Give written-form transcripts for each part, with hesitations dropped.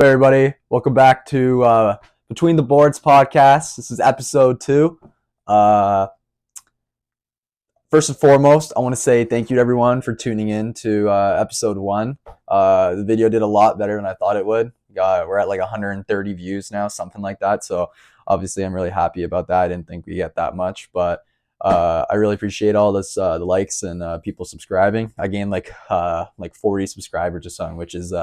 Everybody? Welcome back to Between the Boards podcast. This is episode 2. First and foremost, I want to say thank you to everyone for tuning in to episode 1. The video did a lot better than I thought it would. We're at like 130 views now, something like that. So obviously, I'm really happy about that. I didn't think we get that much, but I really appreciate all this, the likes and people subscribing. I gained like 40 subscribers or something, which is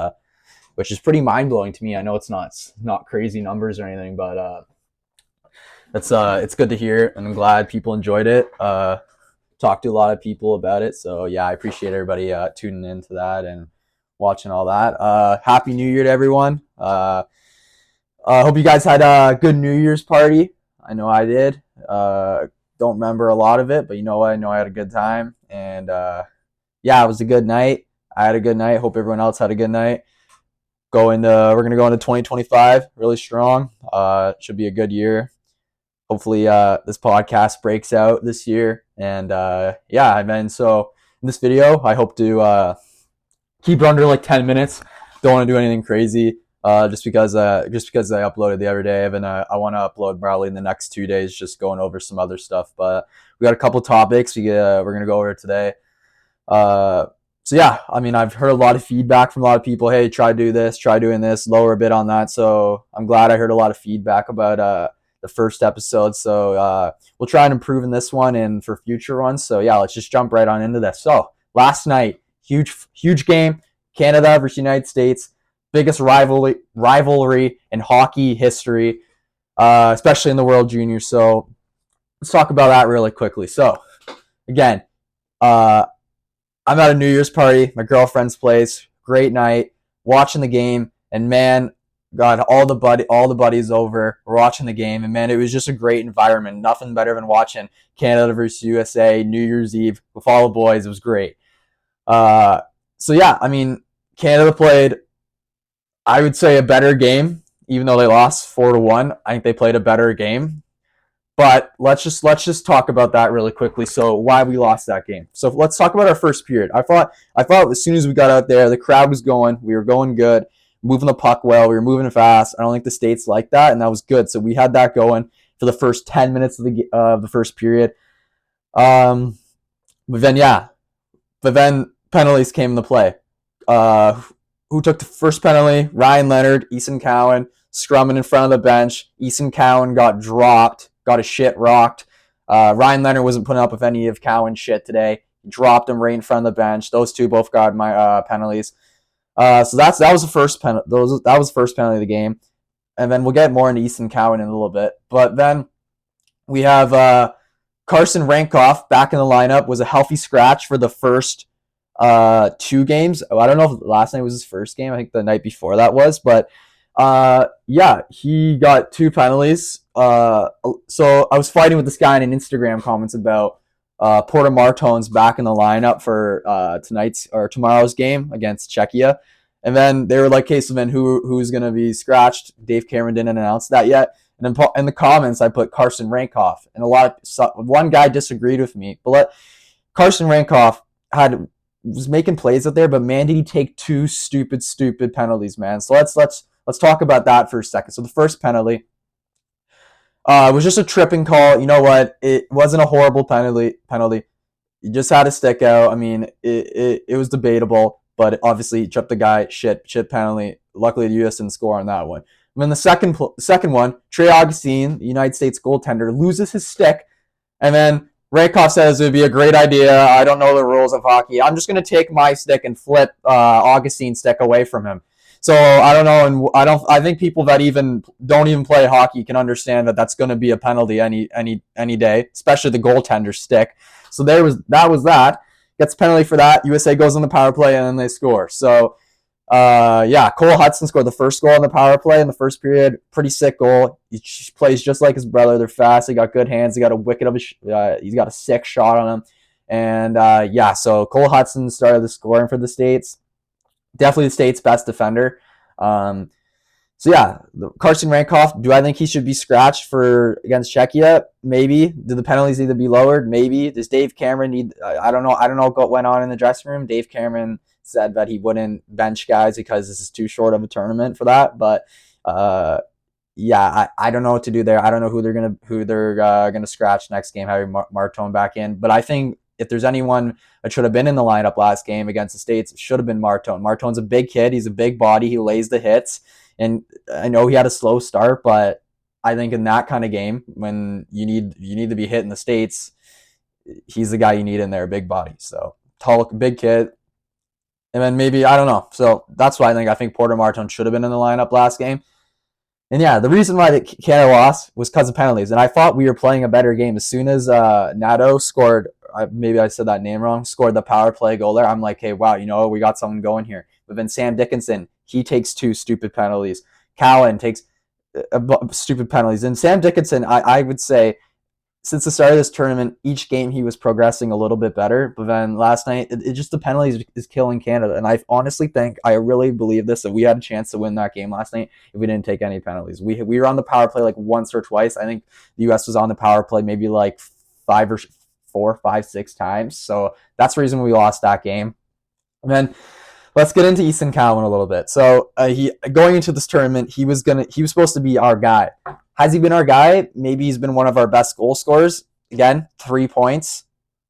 pretty mind blowing to me. I know it's not crazy numbers or anything, but it's good to hear, and I'm glad people enjoyed it. Talked to a lot of people about it, so yeah, I appreciate everybody tuning into that and watching all that. Happy New Year to everyone. I hope you guys had a good New Year's party. I know I did. Don't remember a lot of it, but you know what? I know I had a good time, and yeah, it was a good night. I had a good night. Hope everyone else had a good night. We're gonna go into 2025 really strong. Should be a good year. Hopefully, this podcast breaks out this year. And yeah, I mean, so in this video, I hope to keep it under like 10 minutes. Don't want to do anything crazy. Just because I uploaded the other day, and I want to upload probably in the next 2 days, just going over some other stuff. But we got a couple topics we're gonna go over today. So yeah, I mean, I've heard a lot of feedback from a lot of people. Hey, try doing this, lower a bit on that. So I'm glad I heard a lot of feedback about the first episode. So we'll try and improve in this one and for future ones. So yeah, let's just jump right on into this. So last night, huge game, Canada versus United States, biggest rivalry in hockey history, especially in the World Juniors. So let's talk about that really quickly. So again, I'm at a New Year's party, my girlfriend's place. Great night, watching the game, and man, got all the buddies over. We're watching the game, and man, it was just a great environment. Nothing better than watching Canada versus USA New Year's Eve with all the boys. It was great. So yeah, I mean, Canada played, I would say, a better game, even though they lost 4-1. I think they played a better game. But let's just talk about that really quickly. So why we lost that game. So let's talk about our first period. I thought as soon as we got out there, the crowd was going. We were going good, moving the puck well. We were moving fast. I don't think the States liked that, and that was good. So we had that going for the first 10 minutes of the first period. But then penalties came into play. Who took the first penalty? Ryan Leonard, Eason Cowan, scrumming in front of the bench. Eason Cowan got dropped. Got his shit rocked. Ryan Leonard wasn't putting up with any of Cowan's shit today. Dropped him right in front of the bench. Those two both got my penalties. So that was the first penalty. That was the first penalty of the game. And then we'll get more into Eason Cowan in a little bit. But then we have Carson Rankoff back in the lineup. Was a healthy scratch for the first 2 games. I don't know if last night was his first game. I think the night before that was. But yeah, he got 2 penalties. So I was fighting with this guy in Instagram comments about Porter Martone's back in the lineup for tomorrow's game against Czechia, and then they were like, "Okay, so then who's gonna be scratched?" Dave Cameron didn't announce that yet, and then in the comments I put Carson Rankoff, and one guy disagreed with me, but Carson Rankoff was making plays out there, but man, did he take 2 stupid penalties, man. So let's talk about that for a second. So the first penalty. It was just a tripping call. You know what? It wasn't a horrible penalty. You just had a stick out. I mean, it was debatable, but obviously he tripped the guy. Shit penalty. Luckily, the U.S. didn't score on that one. And then the second one, Trey Augustine, the United States goaltender, loses his stick, and then Rakoff says it would be a great idea. I don't know the rules of hockey. I'm just going to take my stick and flip Augustine's stick away from him. So I don't know, and I think people that don't even play hockey can understand that that's going to be a penalty any day, especially the goaltender stick. So that was that. Gets a penalty for that. USA goes on the power play and then they score. So yeah, Cole Hudson scored the first goal on the power play in the first period. Pretty sick goal. He plays just like his brother. They're fast. They got good hands. They got he's got a sick shot on him. And yeah, so Cole Hudson started the scoring for the States. Definitely the State's best defender. So yeah, Carson Rankoff, do I think he should be scratched against Czechia? Maybe. Do the penalties need to be lowered? Maybe. Does Dave Cameron need? I don't know what went on in the dressing room. Dave Cameron said that he wouldn't bench guys because this is too short of a tournament for that. But yeah, I don't know what to do there. I don't know who they're gonna scratch next game, having Martone back in. But I think if there's anyone that should have been in the lineup last game against the States, it should have been Martone. Martone's a big kid. He's a big body. He lays the hits. And I know he had a slow start, but I think in that kind of game, when you need to be hitting the States, he's the guy you need in there, big body. So tall, big kid. And then maybe, I don't know. So that's why I think Porter Martone should have been in the lineup last game. And yeah, the reason why Canada lost was because of penalties. And I thought we were playing a better game. As soon as Nato scored, maybe I said that name wrong, scored the power play goal there, I'm like, hey, wow, we got something going here. But then Sam Dickinson, he takes 2 stupid penalties. Cowan takes stupid penalties. And Sam Dickinson, I would say, since the start of this tournament, each game he was progressing a little bit better. But then last night, it just the penalties is killing Canada. And I honestly think, I really believe this, that we had a chance to win that game last night if we didn't take any penalties. We were on the power play like once or twice. I think the U.S. was on the power play maybe like 4, 5, 6 times. So that's the reason we lost that game. And then let's get into Easton Cowan a little bit. So he going into this tournament, he was supposed to be our guy. Has he been our guy? Maybe he's been one of our best goal scorers. Again, 3 points,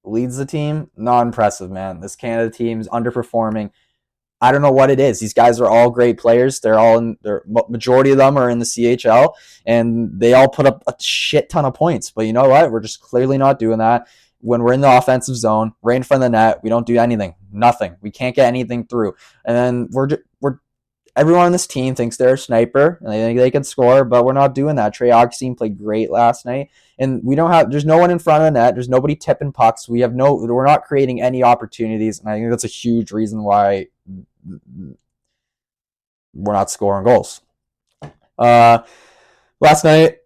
leads the team. Not impressive, man. This Canada team is underperforming. I don't know what it is. These guys are all great players. Majority of them are in the CHL, and they all put up a shit ton of points. But you know what? We're just clearly not doing that. When we're in the offensive zone, right in front of the net, we don't do anything. Nothing. We can't get anything through. And then we're everyone on this team thinks they're a sniper and they think they can score, but we're not doing that. Trey Augustine played great last night, and there's no one in front of the net. There's nobody tipping pucks. We're not creating any opportunities, and I think that's a huge reason why we're not scoring goals. Last night,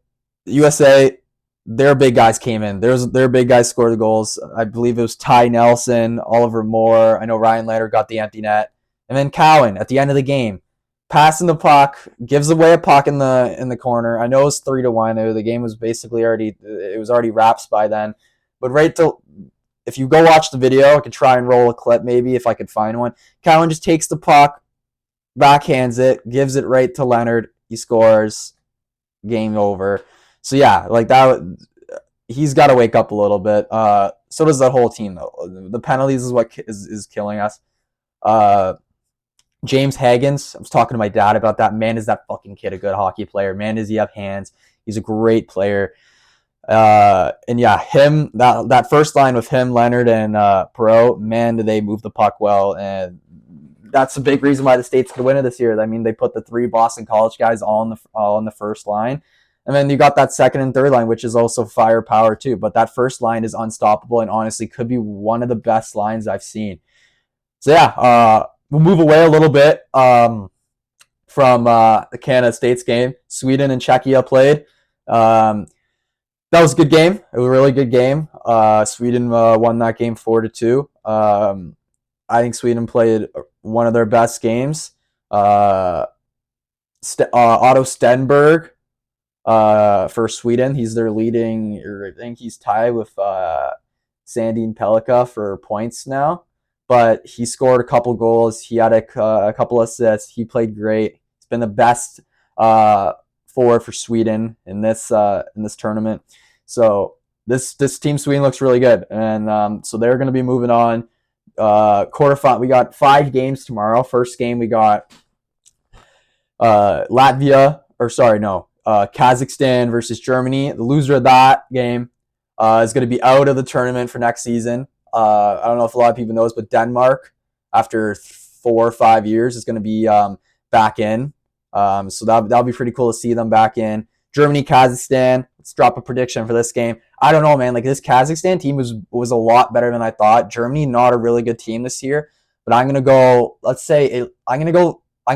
USA, their big guys came in. Their big guys scored the goals. I believe it was Ty Nelson, Oliver Moore. I know Ryan Lander got the empty net. And then Cowan at the end of the game, passing the puck, gives away a puck in the corner. I know it was 3-1. The game was basically already wraps by then. But if you go watch the video, I could try and roll a clip maybe if I could find one. Cowan just takes the puck, backhands it, gives it right to Leonard. He scores. Game over. So yeah, like that, he's got to wake up a little bit. So does that whole team though. The penalties is what is killing us. James Haggins, I was talking to my dad about that. Man, is that fucking kid a good hockey player? Man, does he have hands? He's a great player. And yeah, that first line with him, Leonard, and Perreault, man, do they move the puck well. And that's a big reason why the States could win it this year. I mean, they put the 3 Boston College guys all on the first line. And then you got that second and third line, which is also firepower too. But that first line is unstoppable and honestly could be one of the best lines I've seen. So yeah, we'll move away a little bit from the Canada-States game. Sweden and Czechia played. That was a good game. It was a really good game. Sweden won that game 4-2. I think Sweden played one of their best games. Otto Stenberg for Sweden. He's their leading, or I think he's tied with Sandin Pellikka for points now. But he scored a couple goals. He had a couple assists. He played great. He's been the best forward for Sweden in this tournament. So this team Sweden looks really good, and so they're going to be moving on. Quarterfinal. We got 5 games tomorrow. First game we got Kazakhstan versus Germany. The loser of that game is going to be out of the tournament for next season. I don't know if a lot of people know this, but Denmark, after 4 or 5 years, is going to be back in. So that'll be pretty cool to see them back in. Germany, Kazakhstan. Let's drop a prediction for this game. I don't know, man. Like, this Kazakhstan team was a lot better than I thought. Germany, not a really good team this year. But I'm gonna go. I'm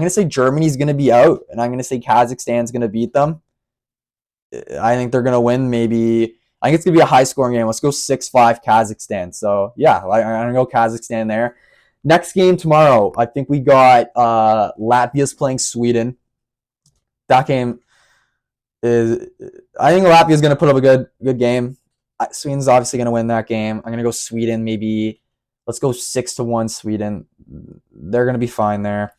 gonna say Germany's gonna be out, and I'm gonna say Kazakhstan's gonna beat them. I think they're gonna win. Maybe I think it's gonna be a high scoring game. Let's go 6-5 Kazakhstan. So yeah, I'm gonna go Kazakhstan there. Next game tomorrow, I think we got Latvia's playing Sweden. That game is, I think Latvia's going to put up a good game. Sweden's obviously going to win that game. I'm going to go Sweden maybe Let's go 6-1 Sweden. They're going to be fine there.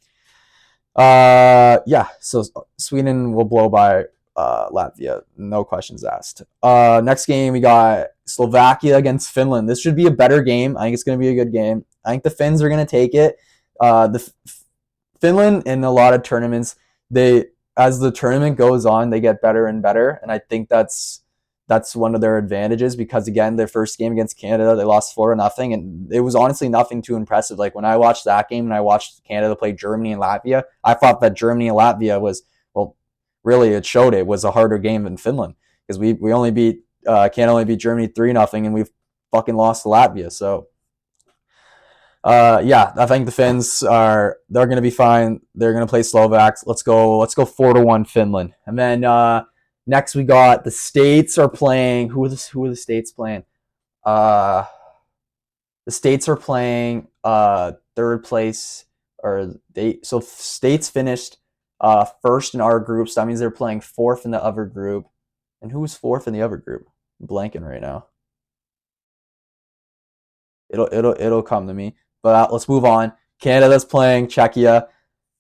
Yeah, so Sweden will blow by Latvia. No questions asked. Next game, we got Slovakia against Finland. This should be a better game. I think it's going to be a good game. I think the Finns are going to take it. Finland in a lot of tournaments, as the tournament goes on, they get better and better, and I think that's one of their advantages because, again, their first game against Canada, they lost 4-0, and it was honestly nothing too impressive. Like when I watched that game and I watched Canada play Germany and Latvia, I thought that Germany and Latvia was, well, really it showed it was a harder game than Finland because we only beat Canada only beat Germany 3-0 and we've fucking lost to Latvia. So yeah, I think the Finns they're gonna be fine. They're gonna play Slovaks. Let's go 4-1 Finland. And then next we got the States are playing. Who are the States playing? The States are playing third place, so States finished first in our group, so that means they're playing fourth in the other group. And who was fourth in the other group? I'm blanking right now. It'll come to me. But let's move on. Canada's playing Czechia,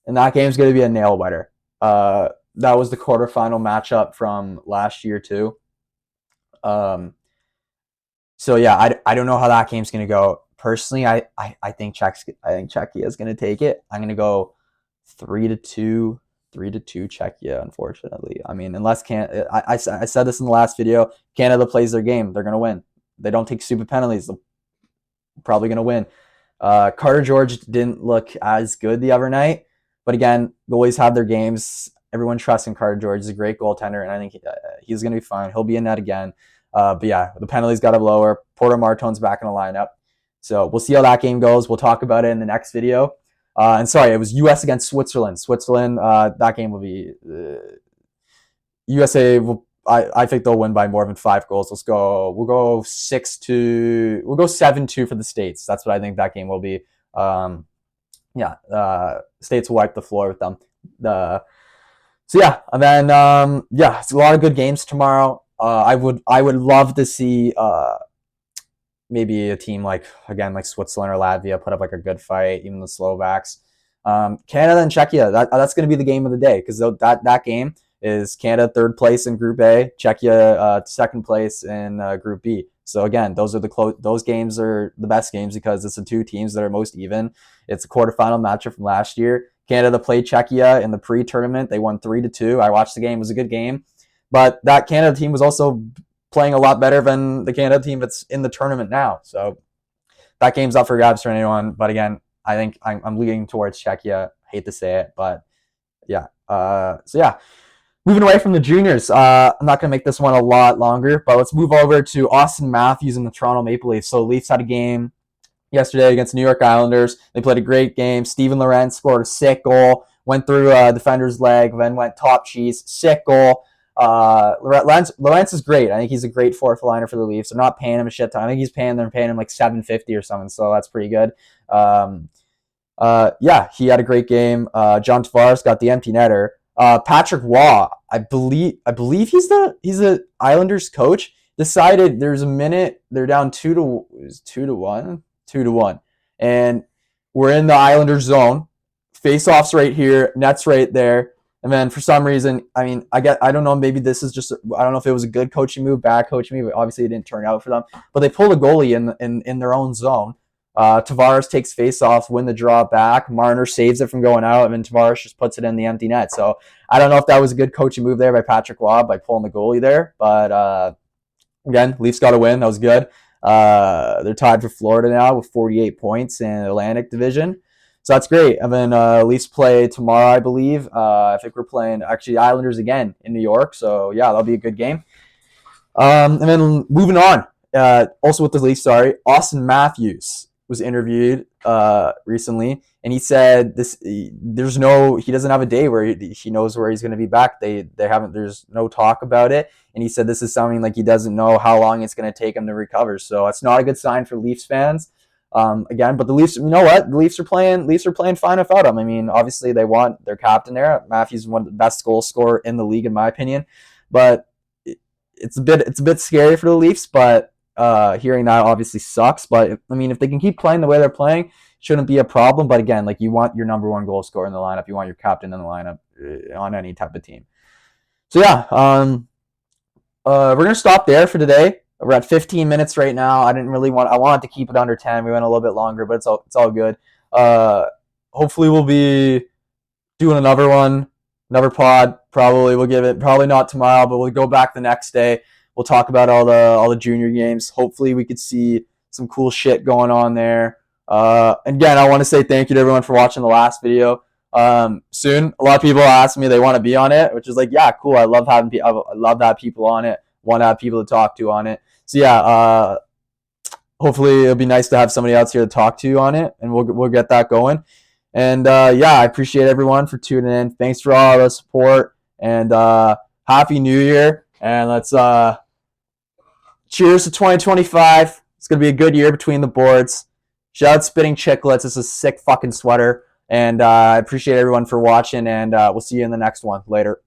and that game's going to be a nail biter. That was the quarterfinal matchup from last year too. So yeah, I don't know how that game's going to go. Personally, I think Czechia is going to take it. I'm going to go 3-2 Czechia. Unfortunately, I mean, unless I said this in the last video, Canada plays their game, they're going to win. They don't take stupid penalties. They're probably going to win. Carter George didn't look as good the other night, but again, goalies have their games. Everyone trusts in Carter George. He's a great goaltender, and I think he's going to be fine. He'll be in net again. But yeah, the penalties got to lower. Porter Martone's back in the lineup. So we'll see how that game goes. We'll talk about it in the next video. And sorry, it was U.S. against Switzerland. Switzerland, that game will be USA. I think they'll win by more than 5 goals. We'll go 7-2 for the States. That's what I think that game will be. States will wipe the floor with them. So yeah, and then yeah, it's a lot of good games tomorrow. I would love to see maybe a team like Switzerland or Latvia put up like a good fight, even the Slovaks. Canada and Czechia, that's going to be the game of the day because that game is Canada third place in Group A, Czechia second place in Group B. So again, those games are the best games because it's the two teams that are most even. It's a quarterfinal matchup from last year. Canada played Czechia in the pre-tournament. They won 3-2. I watched the game. It was a good game. But that Canada team was also playing a lot better than the Canada team that's in the tournament now. So that game's up for grabs for anyone. But again, I think I'm leaning towards Czechia. Hate to say it, but yeah. So yeah. Moving away from the juniors, I'm not going to make this one a lot longer, but let's move over to Austin Matthews and the Toronto Maple Leafs. So Leafs had a game yesterday against New York Islanders. They played a great game. Steven Lorentz scored a sick goal, went through a defender's leg, then went top cheese, sick goal. Lorentz is great. I think he's a great fourth liner for the Leafs. They're not paying him a shit ton. I think they're paying him like $750 or something, so that's pretty good. Yeah, he had a great game. John Tavares got the empty netter. Patrick Waugh, I believe he's the Islanders coach. Decided there's a minute they're down 2-1, and we're in the Islanders zone. Face-offs right here, nets right there, and then for some reason, I mean, I don't know, maybe this is just I don't know if it was a good coaching move, bad coaching move, but obviously it didn't turn out for them. But they pulled a goalie in their own zone. Tavares takes face-off, win the draw back. Marner saves it from going out, and then Tavares just puts it in the empty net. So I don't know if that was a good coaching move there by Patrick Waugh by pulling the goalie there. But again, Leafs got a win. That was good. They're tied for Florida now with 48 points in the Atlantic Division. So that's great. And then Leafs play tomorrow, I believe. I think we're playing, actually, Islanders again in New York. So yeah, that'll be a good game. And then moving on. Also with the Leafs, Austin Matthews was interviewed recently, and he said he doesn't have a day where he knows where he's going to be back. There's no talk about it, and he said this is something like he doesn't know how long it's going to take him to recover. So it's not a good sign for Leafs fans. Again, but the Leafs, you know what? The Leafs are playing fine without him. I mean, obviously they want their captain there. Matthews is one of the best goal scorer in the league, in my opinion. But it's a bit scary for the Leafs, but hearing that obviously sucks. But I mean, if they can keep playing the way they're playing, shouldn't be a problem. But again, like you want your number one goal scorer in the lineup, you want your captain in the lineup on any type of team. So yeah, we're gonna stop there for today. We're at 15 minutes right now. I wanted to keep it under 10. We went a little bit longer, but it's all good. Hopefully we'll be doing another pod. Probably not tomorrow, but we'll go back the next day. We'll talk about all the junior games. Hopefully we could see some cool shit going on there. Again, I want to say thank you to everyone for watching the last video. Soon, a lot of people ask me they want to be on it, which is like, yeah, cool. I love to have people on it. Want to have people to talk to on it. So yeah, hopefully it'll be nice to have somebody else here to talk to on it, and we'll get that going. And yeah, I appreciate everyone for tuning in. Thanks for all the support, and Happy New Year. And let's cheers to 2025. It's gonna be a good year between the boards. Shout out Spitting Chicklets. This is a sick fucking sweater. And I appreciate everyone for watching, and we'll see you in the next one. Later.